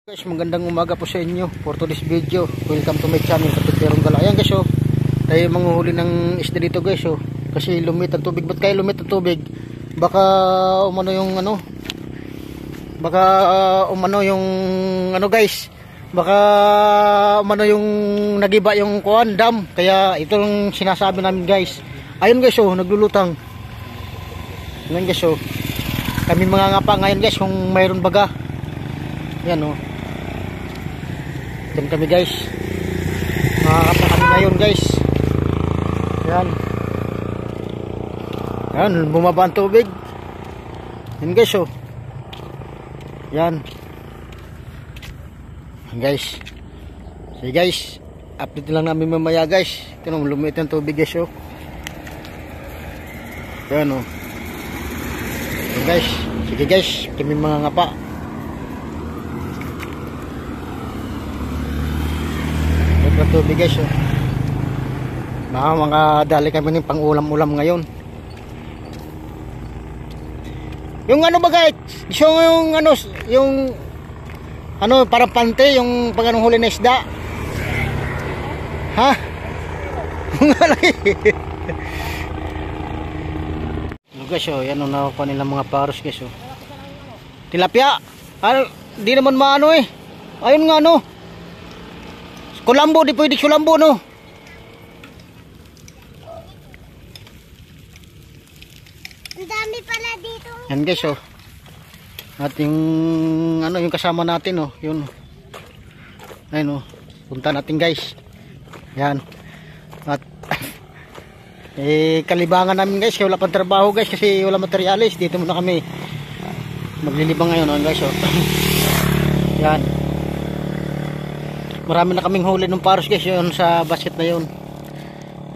Guys, magandang umaga po sa inyo. For today's video, welcome to my channel, Kapiterong Gala. Ayan guys, oh, tayo manguhuli ng isda dito guys, oh. Kasi lumit ang tubig. Ba't kayo lumit ang tubig? Baka umano yung ano, baka umano yung ano guys, baka umano yung nagiba yung kuan dam. Kaya ito yung sinasabi namin guys. Ayun guys, oh, naglulutang. Ngayon guys, oh, kami mga ngapa ngayon guys kung mayroon baga. Yan, oh. Yan kami guys, makakapa kami ngayon guys. Yan, yan, bumaba ang tubig. Yan guys, oh. Yan guys. Sige guys, update lang namin mamaya guys. Ito nung lumit ang tubig guys, oh. Yan, oh. Yan guys, sige guys, kami mga ngapa. Tubig guys, oh. Mga dali kami ng pang-ulam-ulam ngayon. Yung ano ba guys, yung ano parang pante, yung pag anong huli na isda, ha? Ano guys, oh, yan ang nakuha nilang mga paros guys, oh. Tilapia, ano, di naman maano eh. Ayun nga, ano, kulambo, di pwede kulambo, no? Ang dami pala dito. Yan guys, oh. At yung ano, yung kasama natin, oh, yun. Ayun, oh. Punta natin guys. Yan. At kalibangan namin guys, wala pang trabaho guys kasi wala materialis. Dito muna kami maglilibang ngayon, oh, guys, oh. Yan. Marami na kaming huli ng paros guys, yun sa basket na yun.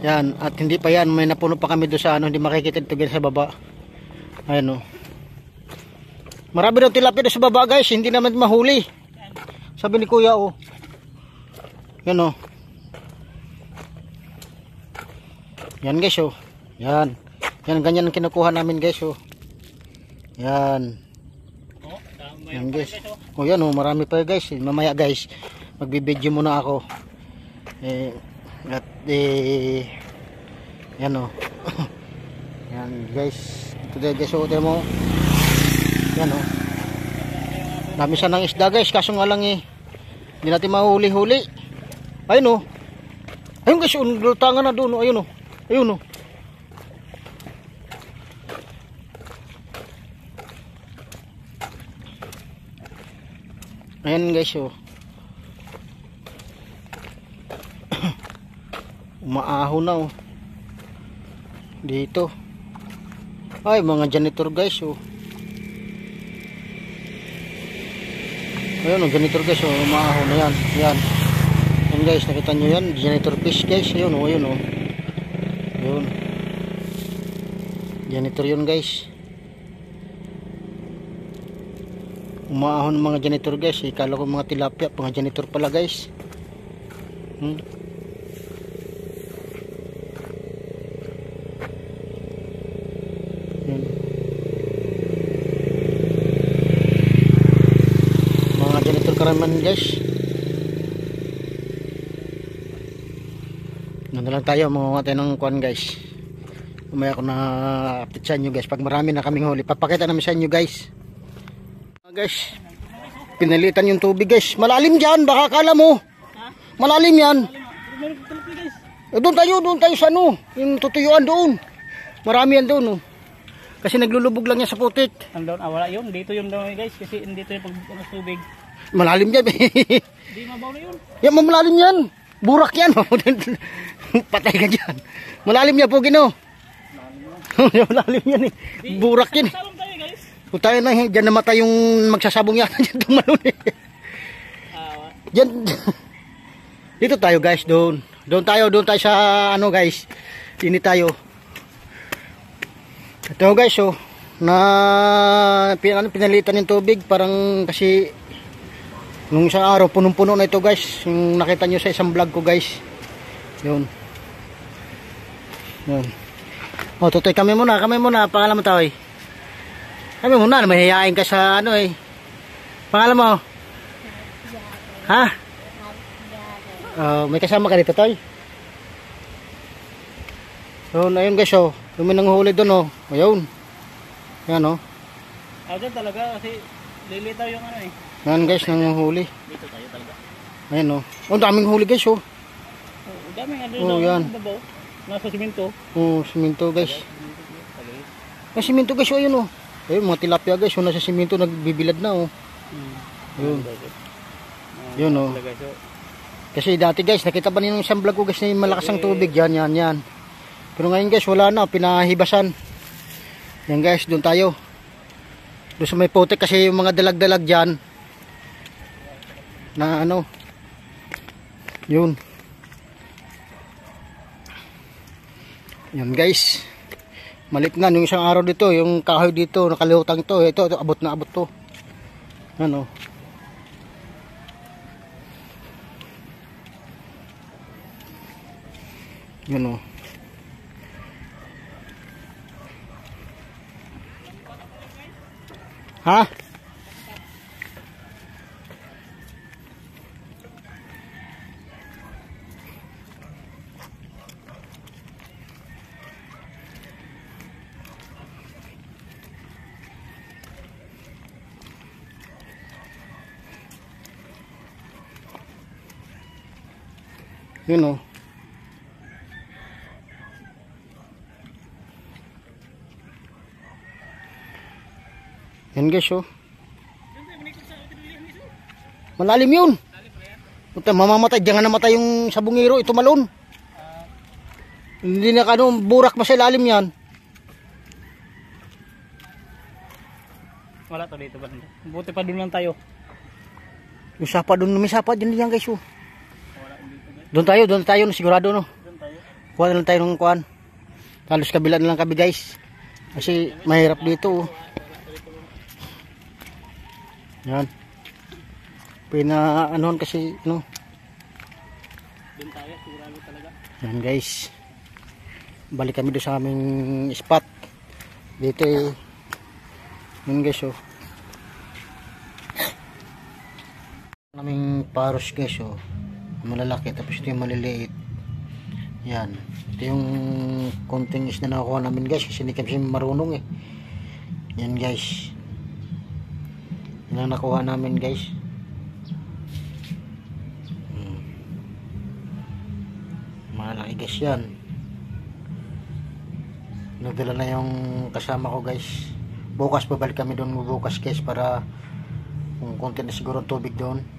Yan, at hindi pa yan, may napuno pa kami doon sa ano, hindi makikita ito sa baba. Ayan, oh. Marami daw tilapia doon sa baba guys, hindi naman mahuli. Sabi ni kuya, oh. Yan, oh. Yan guys, oh. Yan. Yan, ganyan ang kinukuha namin guys, oh. Yan. Yan guys. Oh, yan, oh, marami pa guys. Mamaya guys, magbibideo muna ako. Yan, oh. Yan guys. Ito guys, oh, mo. Yan, oh. Dami siya ng isda guys, kaso nga lang eh, hindi natin mahuli-huli. Ayun, oh. Ayun guys, lutangan na doon, oh. Ayun, oh. Ayun, oh. Ayan guys, oh. Umaaho na, oh. Dito. Ay, mga janitor guys, oh. Ayun, oh, janitor guys, oh. Umaaho na yan. Yan. Yan guys, nakita nyo yan. Janitor fish guys. Ayun, oh. Ayun, oh. Ayun. Janitor yun guys. Umaaho ng mga janitor guys. Ikala ko mga tilapia, mga janitor pala guys. Mga janitor karaman guys. Nandun lang tayo, mga tayo ng kuan guys. Umaya ko na update sa inyo guys. Pag marami na kaming huli, papakita namin sa inyo guys. Guys, pinalitan yung tubig guys. Malalim dyan, baka kala mo malalim yan. Doon tayo sa ano, yung tutuyuan doon. Marami yan doon, oh. Kasi naglulubog lang yan sa putik. Andun, wala yun, dito yun daw guys. Kasi dito yung pag tubig. Malalim yan. Hindi mabaw na yun. Yan, malalim yan. Burak yan. Patay ka dyan. Malalim yan po, Gino. Malalim yan eh. Burak yan eh. Kung tayo na, dyan namatay yung magsasabong yan. Dyan tumalun eh. Dyan. Dito tayo guys, doon. Doon tayo sa ano guys. Ini tayo. Ito guys, oh. Pinalitan yung tubig. Parang kasi, nung isang araw, punong-puno na ito guys. Yung nakita nyo sa isang vlog ko guys. Yun. Yun. O, tutoy kami muna. Pangalan mo tayo eh. Kami muna, mahihayain ka sa ano eh. Pangalan mo? Ha? May kasama ka dito, Toy? So, ayun guys, oh. Yung may nanguhuli doon, oh. Ayun. Yan, oh. Dyan talaga kasi lilitaw yung ano eh. Yan guys, nanguhuli. Dito tayo talaga. Ayun, oh. Oh, daming huli guys, oh. Daming ano Oh, yan. babaw. Nasa simento. Oh, simento guys. Yung simento guys, oh, ayun, oh. Ayun, mga tilapia guys, oh. Nasa simento, nagbibilad na, oh. Ayun. Yun, oh. Kasi dati guys, nakita ba niyo yung isang vlog ko guys na yung malakas ang tubig? Yan. Pero ngayon guys, wala na, pinahibasan. Yan guys, doon tayo. Doon sa may putik kasi yung mga dalag-dalag dyan. Na ano. Yun. Yan guys. Malit nga, yung isang araw dito, yung kahoy dito, nakalihutang ito. Ito, abot na abot to. Ano. Yun o. Ha? Yun o. Yan guys, oh. Malalim yun. Puta, mamamatay. Diyan nga namatay yung sabungiro. Ito malon. Hindi na ano, burak pa sa ilalim yan. Wala to dito ba? Buti pa doon lang tayo. Yung sapa doon, may sapa dyan yan guys, oh. Doon tayo, sigurado, no. Doon tayo. Kuha na lang tayo ng kuhan. Halos kabila na lang kami guys. Kasi mahirap dito, oh. Yan. Pina-anoon kasi, ano. Doon tayo, sigurado talaga. Yan guys. Balik kami doon sa aming spot. Dito eh. Yan guys, oh. Naming paros guys, oh. Malalaki, tapos ito yung maliliit. Yan. Ito yung konting isda na nakuha namin guys. Kasi hindi kami marunong eh. Yan guys. Yan ang nakuha namin guys. Malaki guys yan. Nagdala na yung kasama ko guys. Bukas babalik kami doon bukas guys para kung konti na siguro tubig doon.